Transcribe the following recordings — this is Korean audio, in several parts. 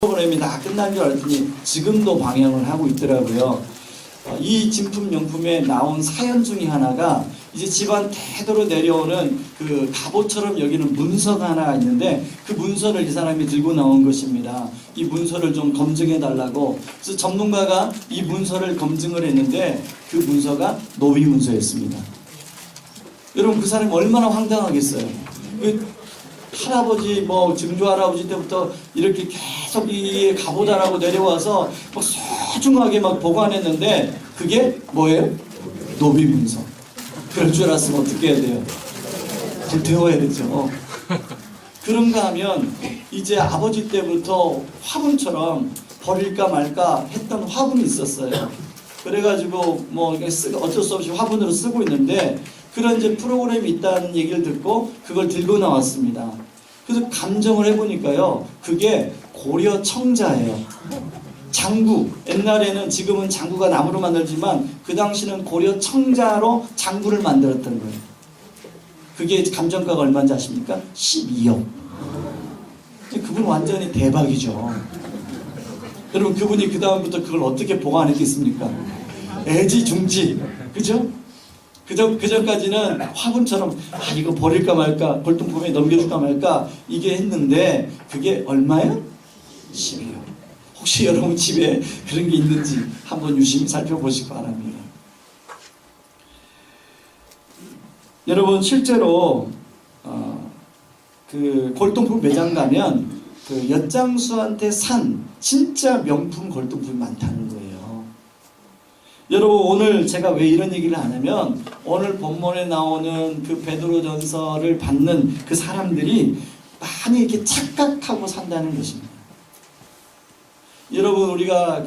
프로그램이 다 끝난 줄 알았더니 지금도 방영을 하고 있더라고요. 이 진품명품에 나온 사연 중에 하나가 이제 집안 대대로 내려오는 그 갑옷처럼 여기는 문서가 하나 있는데 그 문서를 이 사람이 들고 나온 것입니다. 이 문서를 좀 검증해 달라고. 그래서 전문가가 이 문서를 검증을 했는데 그 문서가 노비 문서였습니다. 여러분, 그 사람이 얼마나 황당하겠어요. 할아버지, 증조 할아버지 때부터 이렇게 계속 이 갑오다라고 내려와서 막 소중하게 막 보관했는데 그게 뭐예요? 노비 문서. 그럴 줄 알았으면 어떻게 해야 돼요? 불태워야 되죠. 그런가 하면 이제 아버지 때부터 화분처럼 버릴까 말까 했던 화분이 있었어요. 그래가지고 어쩔 수 없이 화분으로 쓰고 있는데 그런 이제 프로그램이 있다는 얘기를 듣고 그걸 들고 나왔습니다. 그래서 감정을 해보니까요, 그게 고려 청자예요. 장구. 옛날에는, 지금은 장구가 나무로 만들지만 그 당시는 고려 청자로 장구를 만들었던 거예요. 그게 감정가가 얼마인지 아십니까? 12억. 그분 완전히 대박이죠. 여러분, 그분이 그 다음부터 그걸 어떻게 보관했겠습니까? 애지중지. 그죠? 그전까지는 화분처럼 이거 버릴까 말까, 골동품에 넘겨줄까 말까 이게 했는데 그게 얼마예요? 12억. 혹시 여러분 집에 그런 게 있는지 한번 유심히 살펴보시기 바랍니다. 여러분, 실제로 그 골동품 매장 가면 그 엿장수한테 산 진짜 명품 골동품이 많다는 거예요. 여러분, 오늘 제가 왜 이런 얘기를 하냐면 오늘 본문에 나오는 그 베드로전서를 받는 그 사람들이 많이 이렇게 착각하고 산다는 것입니다. 여러분, 우리가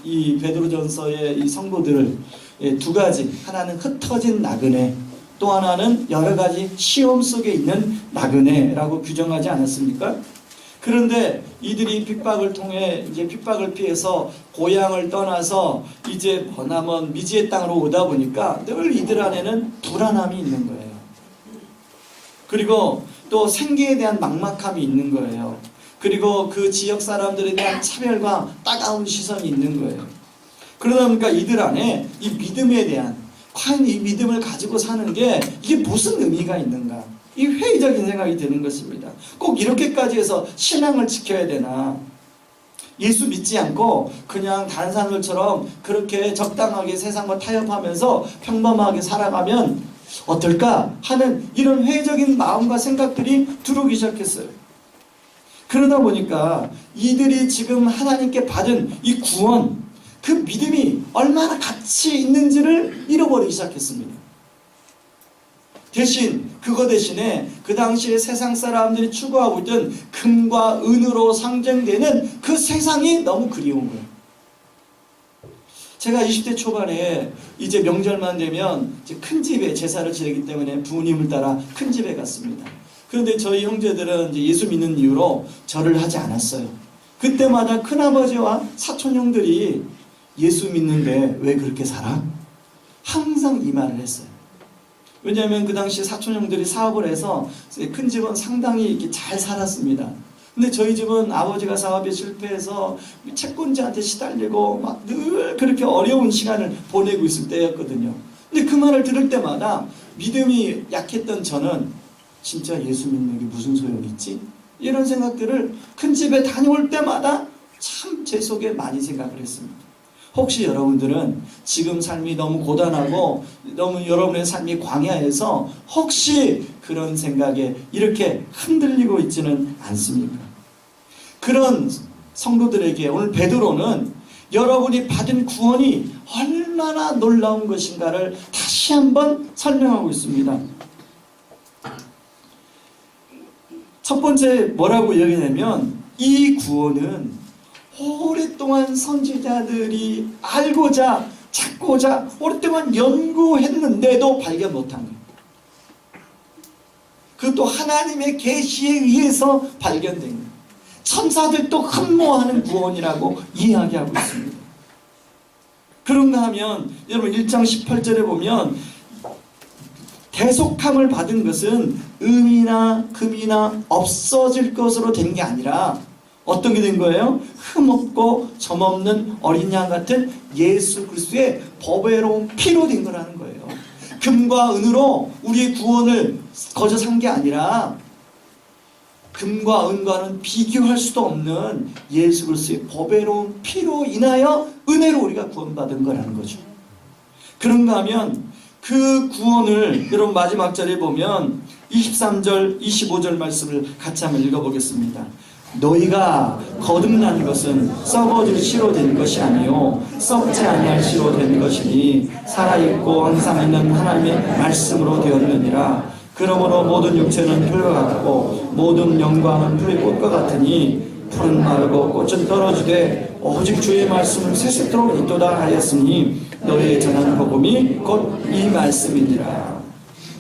이 베드로전서의 이 성도들을 두 가지, 하나는 흩어진 나그네, 또 하나는 여러 가지 시험 속에 있는 나그네라고 규정하지 않았습니까? 그런데 이들이 핍박을 통해 이제 핍박을 피해서 고향을 떠나서 이제 머나먼 미지의 땅으로 오다 보니까 늘 이들 안에는 불안함이 있는 거예요. 그리고 또 생계에 대한 막막함이 있는 거예요. 그리고 그 지역 사람들에 대한 차별과 따가운 시선이 있는 거예요. 그러다 보니까 이들 안에 이 믿음에 대한, 과연 이 믿음을 가지고 사는 게 이게 무슨 의미가 있는가, 이 회의적인 생각이 드는 것입니다. 꼭 이렇게까지 해서 신앙을 지켜야 되나? 예수 믿지 않고 그냥 다른 사람들처럼 그렇게 적당하게 세상과 타협하면서 평범하게 살아가면 어떨까 하는 이런 회의적인 마음과 생각들이 들어오기 시작했어요. 그러다 보니까 이들이 지금 하나님께 받은 이 구원, 그 믿음이 얼마나 가치 있는지를 잃어버리기 시작했습니다. 그거 대신에 그 당시에 세상 사람들이 추구하고 있던 금과 은으로 상징되는 그 세상이 너무 그리운 거예요. 제가 20대 초반에 이제 명절만 되면 이제 큰 집에 제사를 지내기 때문에 부모님을 따라 큰 집에 갔습니다. 그런데 저희 형제들은 이제 예수 믿는 이유로 절을 하지 않았어요. 그때마다 큰아버지와 사촌 형들이 예수 믿는데 왜 그렇게 살아? 항상 이 말을 했어요. 왜냐하면 그 당시 사촌 형들이 사업을 해서 큰 집은 상당히 이렇게 잘 살았습니다. 근데 저희 집은 아버지가 사업에 실패해서 채권자한테 시달리고 막 늘 그렇게 어려운 시간을 보내고 있을 때였거든요. 근데 그 말을 들을 때마다 믿음이 약했던 저는 진짜 예수 믿는 게 무슨 소용이 있지? 이런 생각들을 큰 집에 다녀올 때마다 참 제 속에 많이 생각을 했습니다. 혹시 여러분들은 지금 삶이 너무 고단하고 너무 여러분의 삶이 광야에서 혹시 그런 생각에 이렇게 흔들리고 있지는 않습니까? 그런 성도들에게 오늘 베드로는 여러분이 받은 구원이 얼마나 놀라운 것인가를 다시 한번 설명하고 있습니다. 첫 번째 뭐라고 얘기하냐면 이 구원은 오랫동안 선지자들이 알고자 찾고자 오랫동안 연구했는데도 발견 못한 거예요. 그것도 하나님의 계시에 의해서 발견된 거예요. 천사들도 흠모하는 구원이라고 이야기하고 있습니다. 그런가 하면 여러분 1장 18절에 보면 대속함을 받은 것은 은이나 금이나 없어질 것으로 된 게 아니라 어떤 게 된 거예요? 흠없고 점없는 어린 양 같은 예수 그리스도의 보배로운 피로 된 거라는 거예요. 금과 은으로 우리의 구원을 거저 산 게 아니라 금과 은과는 비교할 수도 없는 예수 그리스도의 보배로운 피로 인하여 은혜로 우리가 구원받은 거라는 거죠. 그런가 하면 그 구원을 여러분 마지막 절에 보면 23절 25절 말씀을 같이 한번 읽어보겠습니다. 너희가 거듭난 것은 썩어질 씨로 된 것이 아니요 썩지 아니할 씨로 된 것이니 살아있고 항상 있는 하나님의 말씀으로 되었느니라. 그러므로 모든 육체는 풀과 같고 모든 영광은 풀의 꽃과 같으니 풀은 마르고 꽃은 떨어지되 오직 주의 말씀은 세세토록 있도다 하였으니 너희의 전하는 복음이 곧 이 말씀이니라.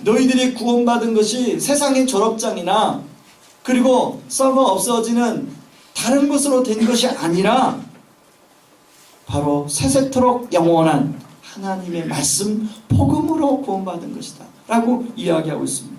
너희들이 구원받은 것이 세상의 졸업장이나 그리고 썩어 없어지는 다른 것으로 된 것이 아니라 바로 세세토록 영원한 하나님의 말씀 복음으로 구원받은 것이다 라고 이야기하고 있습니다.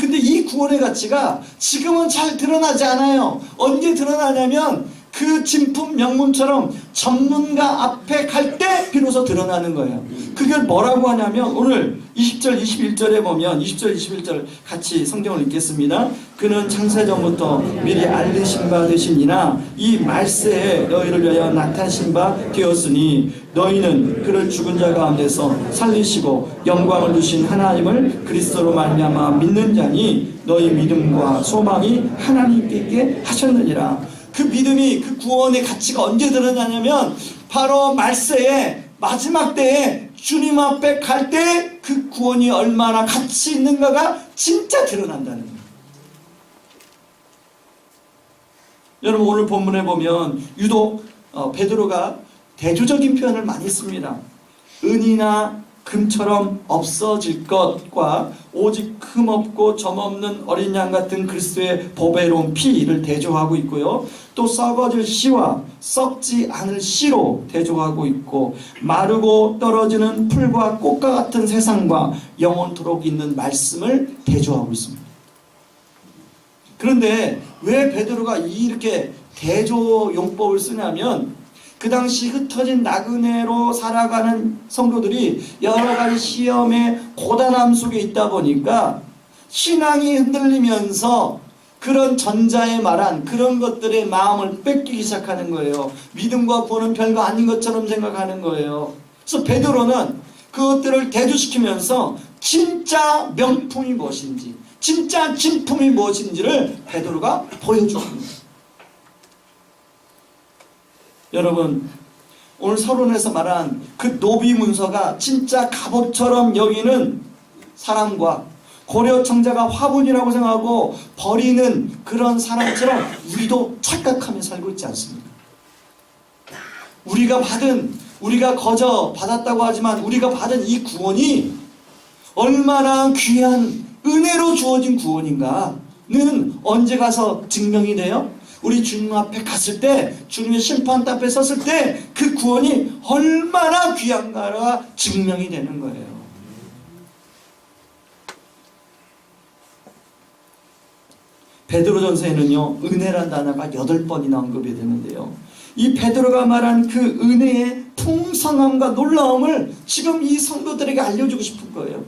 근데 이 구원의 가치가 지금은 잘 드러나지 않아요. 언제 드러나냐면 그 진품 명문처럼 전문가 앞에 갈 때 비로소 드러나는 거예요. 그걸 뭐라고 하냐면 오늘 20절 21절에 보면 20절 21절 같이 성경을 읽겠습니다. 그는 창세전부터 미리 알리신 바 되시니나 이 말세에 너희를 위하여 나타나신 바 되었으니 너희는 그를 죽은 자 가운데서 살리시고 영광을 주신 하나님을 그리스도로 말미암아 믿는 자니 너희 믿음과 소망이 하나님께 있게 하셨느니라. 그 믿음이 그 구원의 가치가 언제 드러나냐면 바로 말세에 마지막 때에 주님 앞에 갈 때 그 구원이 얼마나 가치 있는가가 진짜 드러난다는 거예요. 여러분 오늘 본문에 보면 유독 베드로가 대조적인 표현을 많이 씁니다. 은이나 금처럼 없어질 것과 오직 흠없고 점없는 어린 양 같은 그리스도의 보배로운 피를 대조하고 있고요. 또 썩어질 씨와 썩지 않을 씨로 대조하고 있고 마르고 떨어지는 풀과 꽃과 같은 세상과 영원토록 있는 말씀을 대조하고 있습니다. 그런데 왜 베드로가 이렇게 대조 용법을 쓰냐면 그 당시 흩어진 나그네로 살아가는 성도들이 여러 가지 시험의 고단함 속에 있다 보니까 신앙이 흔들리면서 그런 전자에 말한 그런 것들의 마음을 뺏기기 시작하는 거예요. 믿음과 구원은 별거 아닌 것처럼 생각하는 거예요. 그래서 베드로는 그것들을 대조시키면서 진짜 명품이 무엇인지 진짜 진품이 무엇인지를 베드로가 보여줍니다. 여러분 오늘 서론에서 말한 그 노비 문서가 진짜 갑옷처럼 여기는 사람과 고려 청자가 화분이라고 생각하고 버리는 그런 사람처럼 우리도 착각하며 살고 있지 않습니까? 우리가 거저 받았다고 하지만 우리가 받은 이 구원이 얼마나 귀한 은혜로 주어진 구원인가는 언제 가서 증명이 돼요? 우리 주님 앞에 갔을 때 주님의 심판대 앞에 섰을 때 그 구원이 얼마나 귀한가가 증명이 되는 거예요. 베드로전서에는요 은혜란 단어가 8번이나 언급이 되는데요. 이 베드로가 말한 그 은혜의 풍성함과 놀라움을 지금 이 성도들에게 알려주고 싶은 거예요.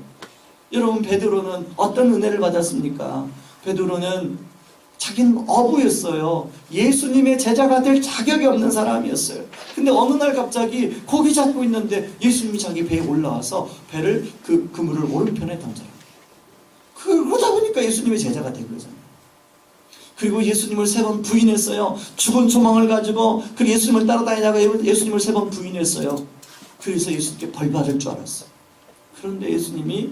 여러분 베드로는 어떤 은혜를 받았습니까? 베드로는 자기는 어부였어요. 예수님의 제자가 될 자격이 없는 사람이었어요. 근데 어느 날 갑자기 고기 잡고 있는데 예수님이 자기 배에 올라와서 배를 그 그물을 오른편에 던져요. 그러다 보니까 예수님의 제자가 된 거잖아요. 그리고 예수님을 3번 부인했어요. 죽은 소망을 가지고 그 예수님을 따라다니다가 예수님을 3번 부인했어요. 그래서 예수님께 벌 받을 줄 알았어요. 그런데 예수님이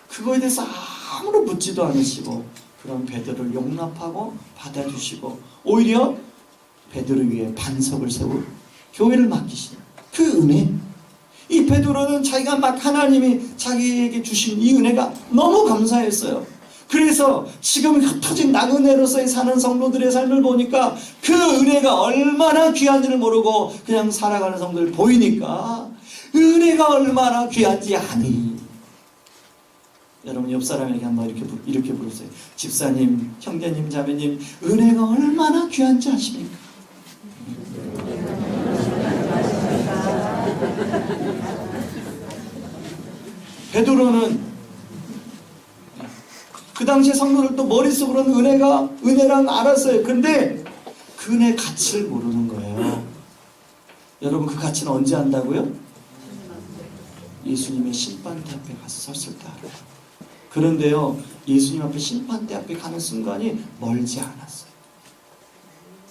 그거에 대해서 아무런 묻지도 않으시고 그런 베드로를 용납하고 받아주시고 오히려 베드로 위에 반석을 세우고 교회를 맡기시는 그 은혜. 이 베드로는 자기가 막 하나님이 자기에게 주신 이 은혜가 너무 감사했어요. 그래서 지금 흩어진 나그네로서의 사는 성도들의 삶을 보니까 그 은혜가 얼마나 귀한지를 모르고 그냥 살아가는 성도들 보이니까 은혜가 얼마나 귀한지 아니. 여러분 옆 사람에게 한번 이렇게 부르세요. 집사님, 형제님, 자매님, 은혜가 얼마나 귀한지 아십니까? 베드로는 그 당시에 성도들도 머릿속으로는 은혜랑 알았어요. 근데 그 은혜의 가치를 모르는 거예요. 여러분 그 가치는 언제 안다고요? 예수님의 심판대 앞에 가서 섰을 때 알아요. 그런데요, 예수님 앞에 심판대 앞에 가는 순간이 멀지 않았어요.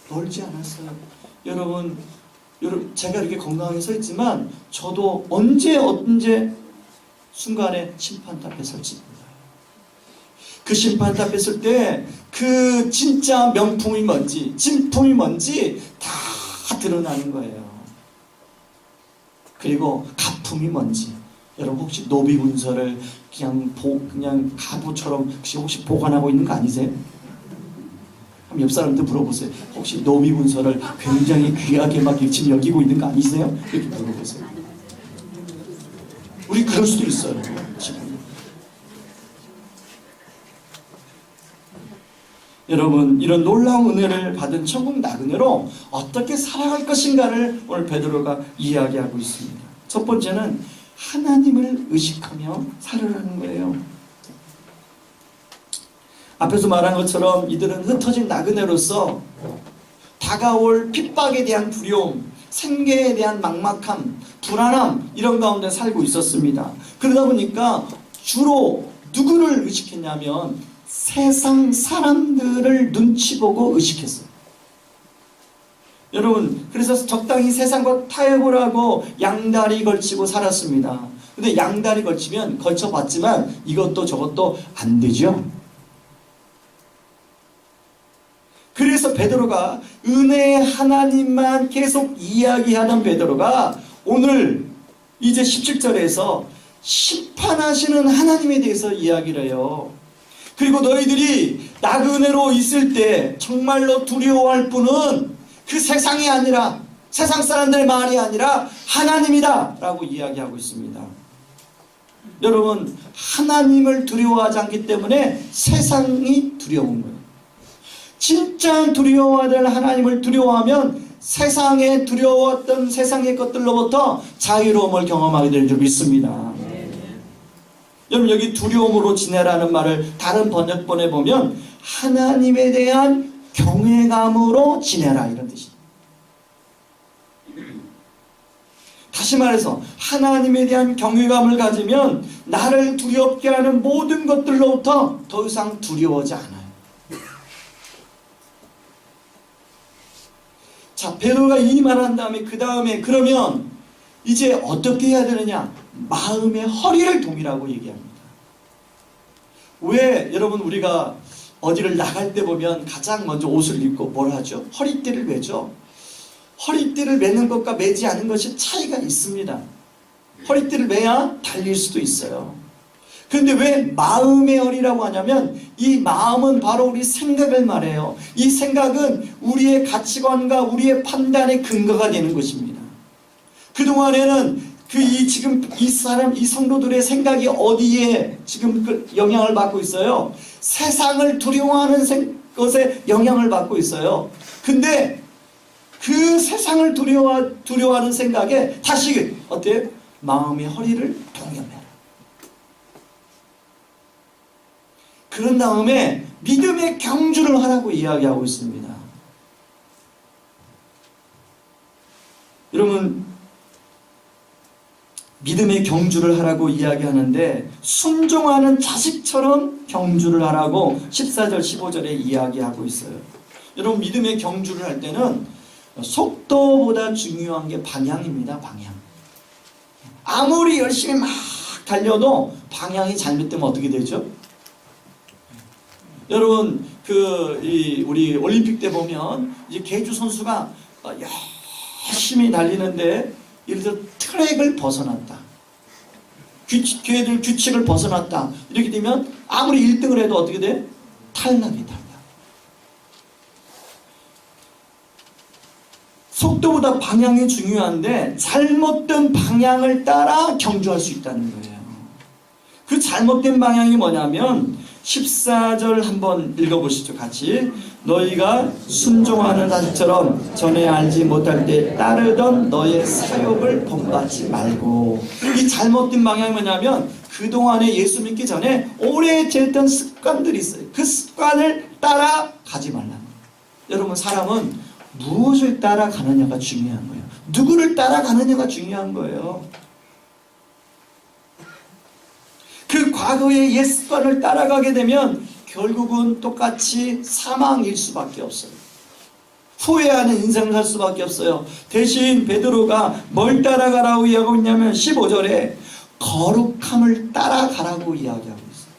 멀지 않았어요. 여러분 제가 이렇게 건강하게 서 있지만 저도 언제 순간에 심판대 앞에 설지 몰라요. 그 심판대 앞에 설 때 그 진짜 명품이 뭔지 진품이 뭔지 다 드러나는 거예요. 그리고 가품이 뭔지. 여러분 혹시 노비문서를 그냥 가부처럼 혹시 보관하고 있는 거 아니세요? 한번 옆 사람한테 물어보세요. 혹시 노비문서를 굉장히 귀하게 막 지금 여기고 있는 거 아니세요? 이렇게 물어보세요. 우리 그럴 수도 있어요. 지금. 여러분 이런 놀라운 은혜를 받은 천국 나그네로 어떻게 살아갈 것인가를 오늘 베드로가 이야기하고 있습니다. 첫 번째는 하나님을 의식하며 살으라는 거예요. 앞에서 말한 것처럼 이들은 흩어진 나그네로서 다가올 핍박에 대한 두려움, 생계에 대한 막막함, 불안함 이런 가운데 살고 있었습니다. 그러다 보니까 주로 누구를 의식했냐면 세상 사람들을 눈치 보고 의식했어요. 여러분 그래서 적당히 세상과 타협을 하고 양다리 걸치고 살았습니다. 근데 양다리 걸쳐봤지만 이것도 저것도 안 되죠. 그래서 베드로가 은혜의 하나님만 계속 이야기하던 베드로가 오늘 이제 17절에서 심판하시는 하나님에 대해서 이야기를 해요. 그리고 너희들이 나그네로 있을 때 정말로 두려워할 분은 그 세상이 아니라 세상 사람들의 말이 아니라 하나님이다 라고 이야기하고 있습니다. 여러분 하나님을 두려워하지 않기 때문에 세상이 두려운 거예요. 진짜 두려워해야 될 하나님을 두려워하면 세상에 두려웠던 세상의 것들로부터 자유로움을 경험하게 될 줄 믿습니다. 여러분 여기 두려움으로 지내라는 말을 다른 번역본에 보면 하나님에 대한 경외감으로 지내라 이런 뜻입니다. 다시 말해서 하나님에 대한 경외감을 가지면 나를 두렵게 하는 모든 것들로부터 더 이상 두려워하지 않아요. 자, 베드로가 이 말한 다음에 그 다음에 그러면 이제 어떻게 해야 되느냐? 마음의 허리를 동이라고 얘기합니다. 왜 여러분 우리가 어디를 나갈 때 보면 가장 먼저 옷을 입고 뭘 하죠? 허리띠를 매죠. 허리띠를 매는 것과 매지 않은 것이 차이가 있습니다. 허리띠를 매야 달릴 수도 있어요. 그런데 왜 마음의 허리라고 하냐면 이 마음은 바로 우리 생각을 말해요. 이 생각은 우리의 가치관과 우리의 판단의 근거가 되는 것입니다. 그동안에는 지금 이 성도들의 생각이 어디에 지금 영향을 받고 있어요? 세상을 두려워하는 것에 영향을 받고 있어요. 근데 그 세상을 두려워하는 생각에 다시 어때요? 마음의 허리를 동여매라. 그런 다음에 믿음의 경주를 하라고 이야기하고 있습니다. 여러분 믿음의 경주를 하라고 이야기하는데 순종하는 자식처럼 경주를 하라고 14절 15절에 이야기하고 있어요. 여러분 믿음의 경주를 할 때는 속도보다 중요한 게 방향입니다. 방향. 아무리 열심히 막 달려도 방향이 잘못되면 어떻게 되죠? 여러분 우리 올림픽 때 보면 이제 계주 선수가 열심히 달리는데 예를 들어 트랙을 벗어났다. 규칙을 벗어났다. 이렇게 되면 아무리 1등을 해도 어떻게 돼? 탈락이 탈락. 속도보다 방향이 중요한데 잘못된 방향을 따라 경주할 수 있다는 거예요. 그렇지 잘못된 방향이 뭐냐면 14절 한번 읽어보시죠. 같이. 너희가 순종하는 자식처럼 전에 알지 못할 때 따르던 너의 사욕을 본받지 말고. 이 잘못된 방향이 뭐냐면 그동안에 예수 믿기 전에 오래 지냈던 습관들이 있어요. 그 습관을 따라가지 말라는 거예요. 여러분, 사람은 무엇을 따라가느냐가 중요한 거예요. 누구를 따라가느냐가 중요한 거예요. 그 과거의 옛 습관을 따라가게 되면 결국은 똑같이 사망일 수밖에 없어요. 후회하는 인생을 살 수밖에 없어요. 대신 베드로가 뭘 따라가라고 이야기하고 있냐면 15절에 거룩함을 따라가라고 이야기하고 있어요.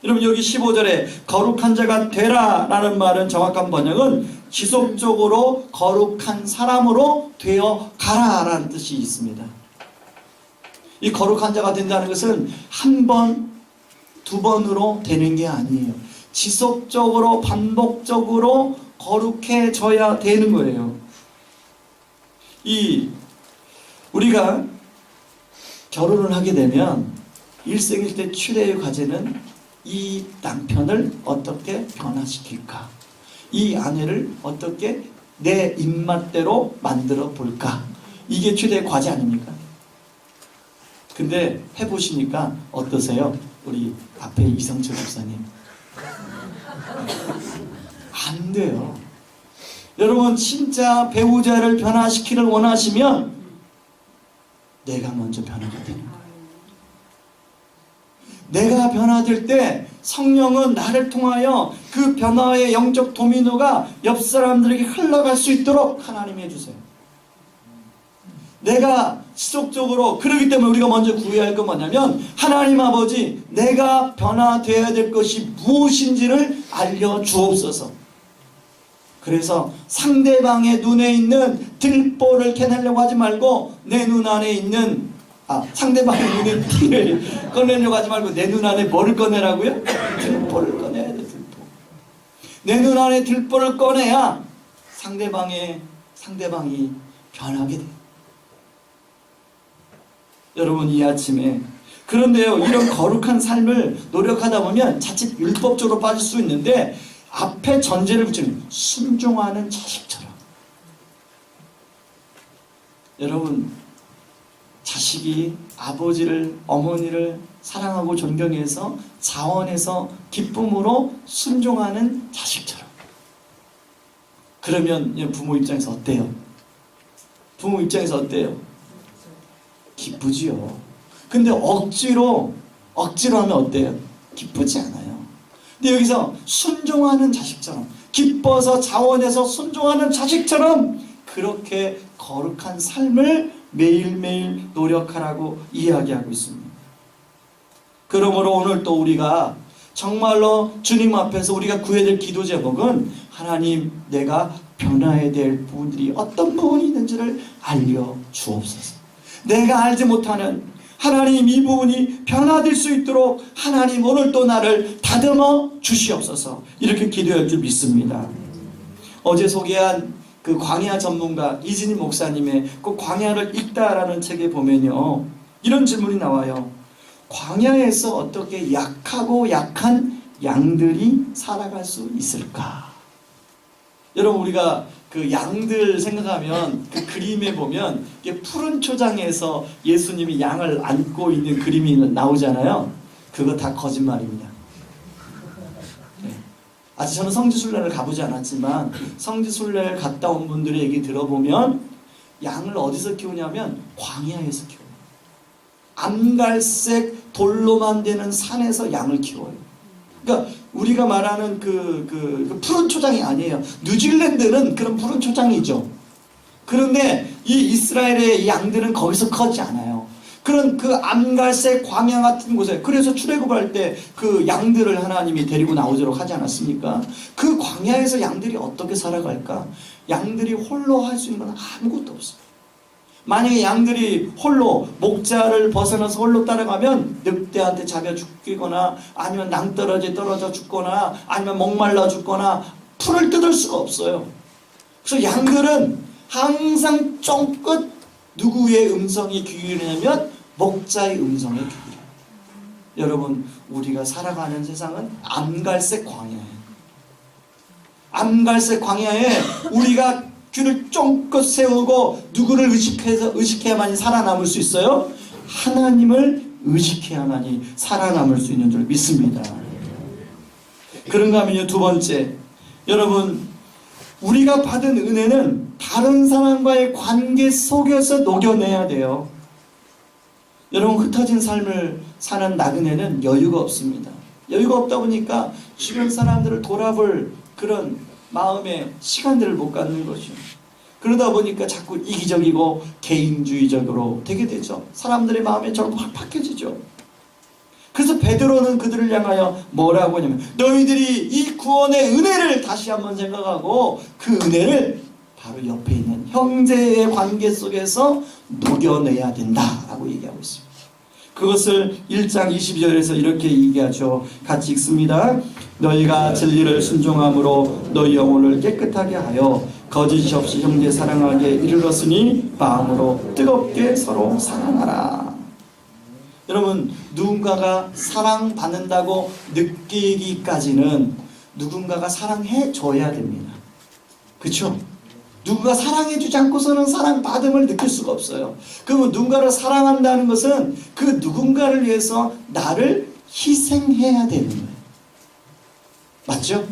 여러분, 여기 15절에 거룩한 자가 되라 라는 말은 정확한 번역은 지속적으로 거룩한 사람으로 되어 가라 라는 뜻이 있습니다. 이 거룩한 자가 된다는 것은 한 번, 두 번으로 되는 게 아니에요. 지속적으로 반복적으로 거룩해져야 되는 거예요. 우리가 결혼을 하게 되면 일생일대 최대의 과제는 이 남편을 어떻게 변화시킬까? 이 아내를 어떻게 내 입맛대로 만들어 볼까? 이게 최대의 과제 아닙니까? 근데 해보시니까 어떠세요? 우리 앞에 이성철 목사님. 안 돼요. 여러분, 진짜 배우자를 변화시키를 원하시면 내가 먼저 변화가 되는 거예요. 내가 변화될 때 성령은 나를 통하여 그 변화의 영적 도미노가 옆 사람들에게 흘러갈 수 있도록 하나님이 해주세요. 내가 지속적으로, 그러기 때문에 우리가 먼저 구해야 할 건 뭐냐면 하나님 아버지, 내가 변화되어야 될 것이 무엇인지를 알려주옵소서. 그래서 상대방의 눈에 있는 들보를 캐내려고 하지 말고 내 눈 안에 있는 상대방의 눈에 티를 꺼내려고 하지 말고 내 눈 안에 뭐를 꺼내라고요? 들보를 꺼내야 돼. 들보. 내 눈 안에 들보를 꺼내야 상대방이 변하게 돼. 여러분, 이 아침에, 그런데요, 이런 거룩한 삶을 노력하다 보면 자칫 율법적으로 빠질 수 있는데 앞에 전제를 붙이는 순종하는 자식처럼. 여러분, 자식이 아버지를, 어머니를 사랑하고 존경해서 자원해서 기쁨으로 순종하는 자식처럼. 그러면 부모 입장에서 어때요? 부모 입장에서 어때요? 기쁘지요. 근데 억지로 하면 어때요? 기쁘지 않아요. 근데 여기서 순종하는 자식처럼, 기뻐서 자원해서 순종하는 자식처럼 그렇게 거룩한 삶을 매일매일 노력하라고 이야기하고 있습니다. 그러므로 오늘 또 우리가 정말로 주님 앞에서 우리가 구해야 될 기도 제목은 하나님, 내가 변화해야 될 부분들이 어떤 부분이 있는지를 알려주옵소서. 내가 알지 못하는 하나님, 이 부분이 변화될 수 있도록 하나님 오늘 또 나를 다듬어 주시옵소서. 이렇게 기도할 줄 믿습니다. 어제 소개한 그 광야 전문가 이진희 목사님의 그 광야를 읽다라는 책에 보면요, 이런 질문이 나와요. 광야에서 어떻게 약하고 약한 양들이 살아갈 수 있을까? 여러분, 우리가 그 양들 생각하면 그 그림에 보면 이게 푸른 초장에서 예수님이 양을 안고 있는 그림이 나오잖아요. 그거 다 거짓말입니다. 네. 아직 저는 성지순례를 가보지 않았지만 성지순례를 갔다 온 분들의 얘기 들어보면 양을 어디서 키우냐면 광야에서 키워요. 암갈색 돌로만 되는 산에서 양을 키워요. 그러니까 우리가 말하는 그 푸른 초장이 아니에요. 뉴질랜드는 그런 푸른 초장이죠. 그런데 이 이스라엘의 양들은 거기서 커지 않아요. 그런 그 암갈색 광야 같은 곳에, 그래서 출애굽할 때 그 양들을 하나님이 데리고 나오도록 하지 않았습니까? 그 광야에서 양들이 어떻게 살아갈까? 양들이 홀로 할 수 있는 건 아무것도 없어요. 만약에 양들이 홀로 목자를 벗어나서 홀로 따라가면 늑대한테 잡혀 죽거나 아니면 낭떠러지에 떨어져 죽거나 아니면 목말라 죽거나 풀을 뜯을 수가 없어요. 그래서 양들은 항상 쫑긋 누구의 음성이 귀이냐면 목자의 음성에 귀를. 여러분, 우리가 살아가는 세상은 암갈색 광야예요. 암갈색 광야에 우리가 귀를 쫑긋 세우고 누구를 의식해야만이 살아남을 수 있어요? 하나님을 의식해야만이 살아남을 수 있는 줄 믿습니다. 그런가 하면요, 두 번째, 여러분, 우리가 받은 은혜는 다른 사람과의 관계 속에서 녹여내야 돼요. 여러분, 흩어진 삶을 사는 나그네는 여유가 없습니다. 여유가 없다 보니까 주변 사람들을 돌아볼 그런 마음의 시간들을 못 갖는 거죠. 그러다 보니까 자꾸 이기적이고 개인주의적으로 되게 되죠. 사람들의 마음에 저렇게 확 박혀지죠. 그래서 베드로는 그들을 향하여 뭐라고 하냐면, 너희들이 이 구원의 은혜를 다시 한번 생각하고 그 은혜를 바로 옆에 있는 형제의 관계 속에서 녹여내야 된다라고 얘기하고 있습니다. 그것을 1장 22절에서 이렇게 얘기하죠. 같이 읽습니다. 너희가 진리를 순종함으로 너희 영혼을 깨끗하게 하여 거짓이 없이 형제 사랑하게 이르렀으니 마음으로 뜨겁게 서로 사랑하라. 여러분, 누군가가 사랑받는다고 느끼기까지는 누군가가 사랑해 줘야 됩니다. 그렇죠? 누군가 사랑해주지 않고서는 사랑받음을 느낄 수가 없어요. 그러면 누군가를 사랑한다는 것은 그 누군가를 위해서 나를 희생해야 되는 거예요. 맞죠?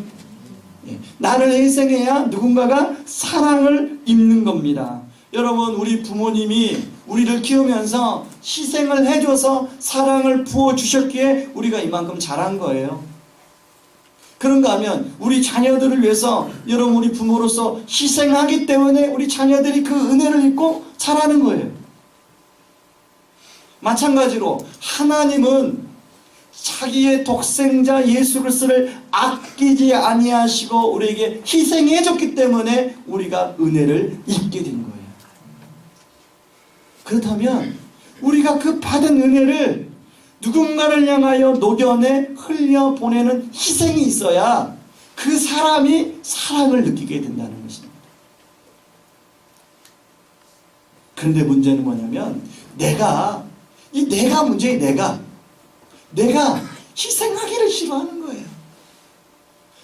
예. 나를 희생해야 누군가가 사랑을 입는 겁니다. 여러분, 우리 부모님이 우리를 키우면서 희생을 해줘서 사랑을 부어주셨기에 우리가 이만큼 자란 거예요. 그런가 하면 우리 자녀들을 위해서 여러분, 우리 부모로서 희생하기 때문에 우리 자녀들이 그 은혜를 입고 자라는 거예요. 마찬가지로 하나님은 자기의 독생자 예수 그리스도를 아끼지 아니하시고 우리에게 희생해 줬기 때문에 우리가 은혜를 입게 된 거예요. 그렇다면 우리가 그 받은 은혜를 누군가를 향하여 녹여내 흘려보내는 희생이 있어야 그 사람이 사랑을 느끼게 된다는 것입니다. 그런데 문제는 뭐냐면 내가 문제예요. 내가 희생하기를 싫어하는 거예요.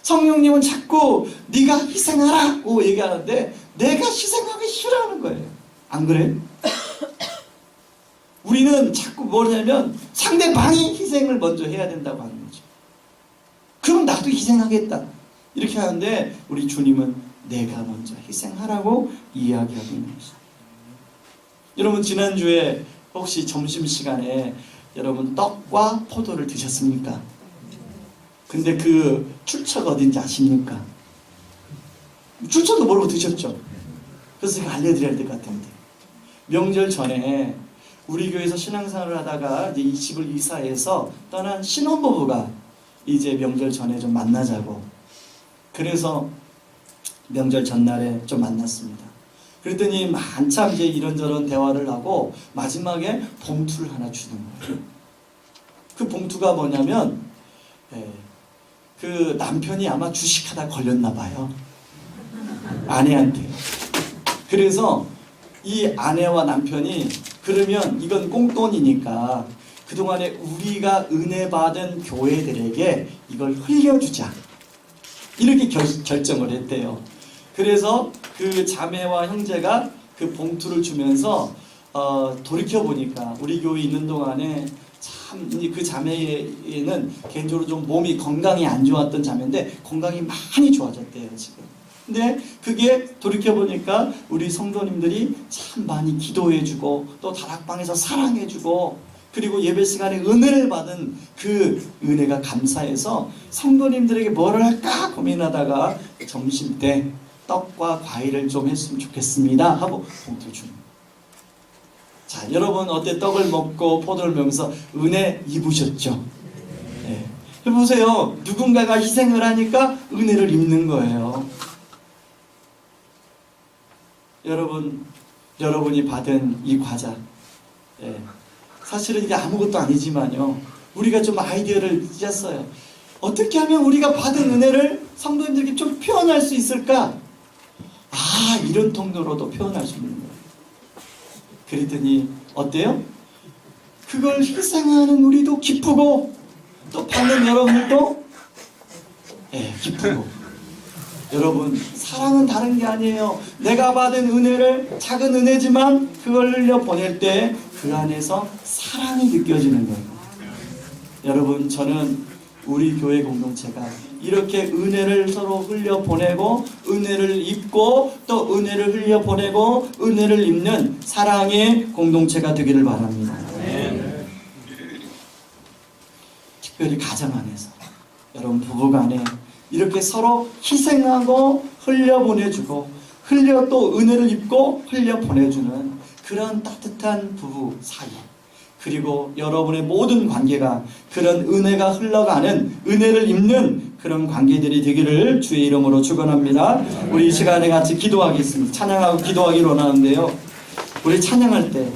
성령님은 자꾸 네가 희생하라고 얘기하는데 내가 희생하기 싫어하는 거예요. 안 그래요? 우리는 자꾸 뭐냐면 상대방이 희생을 먼저 해야 된다고 하는 거죠. 그럼 나도 희생하겠다 이렇게 하는데 우리 주님은 내가 먼저 희생하라고 이야기하고 있는 거죠. 여러분, 지난주에 혹시 점심시간에 여러분 떡과 포도를 드셨습니까? 근데 그 출처가 어딘지 아십니까? 출처도 모르고 드셨죠? 그래서 제가 알려드려야 될 것 같은데, 명절 전에 우리 교회에서 신앙생활을 하다가 이제 이 집을 이사해서 떠난 신혼부부가 이제 명절 전에 좀 만나자고, 그래서 명절 전날에 좀 만났습니다. 그랬더니 한참 이제 이런저런 대화를 하고 마지막에 봉투를 하나 주는 거예요. 그 봉투가 뭐냐면 그 남편이 아마 주식하다 걸렸나 봐요. 아내한테. 그래서 이 아내와 남편이 그러면 이건 꽁돈이니까 그동안에 우리가 은혜 받은 교회들에게 이걸 흘려주자, 이렇게 결정을 했대요. 그래서 그 자매와 형제가 그 봉투를 주면서 돌이켜보니까 우리 교회 있는 동안에 참 그 자매는 개인적으로 좀 몸이 건강이 안 좋았던 자매인데 건강이 많이 좋아졌대요 지금. 근데 그게 돌이켜보니까 우리 성도님들이 참 많이 기도해주고 또 다락방에서 사랑해주고 그리고 예배 시간에 은혜를 받은 그 은혜가 감사해서 성도님들에게 뭐를 할까 고민하다가 점심때 떡과 과일을 좀 했으면 좋겠습니다 하고 봉투를 줍니다. 자, 여러분 어때? 떡을 먹고 포도를 먹으면서 은혜 입으셨죠? 네. 해보세요. 누군가가 희생을 하니까 은혜를 입는 거예요. 여러분이 받은 이 과자, 사실은 이게 아무것도 아니지만요, 우리가 좀 아이디어를 짰어요. 어떻게 하면 우리가 받은 은혜를 성도님들에게 좀 표현할 수 있을까? 이런 통로로도 표현할 수 있는 거예요. 그랬더니 어때요? 그걸 희생하는 우리도 기쁘고 또 받는 여러분들도 기쁘고. 여러분, 사랑은 다른 게 아니에요. 내가 받은 은혜를, 작은 은혜지만 그걸 흘려 보낼 때 그 안에서 사랑이 느껴지는 거예요. 여러분, 저는 우리 교회 공동체가 이렇게 은혜를 서로 흘려 보내고 은혜를 입고 또 은혜를 흘려 보내고 은혜를 입는 사랑의 공동체가 되기를 바랍니다. 특별히 가정 안에서, 여러분 부부간에 이렇게 서로 희생하고 흘려 보내주고 흘려 또 은혜를 입고 흘려 보내주는 그런 따뜻한 부부 사이, 그리고 여러분의 모든 관계가 그런 은혜가 흘러가는, 은혜를 입는 그런 관계들이 되기를 주의 이름으로 축원합니다. 우리 이 시간에 같이 기도하겠습니다. 찬양하고 기도하기로 하는데요, 우리 찬양할 때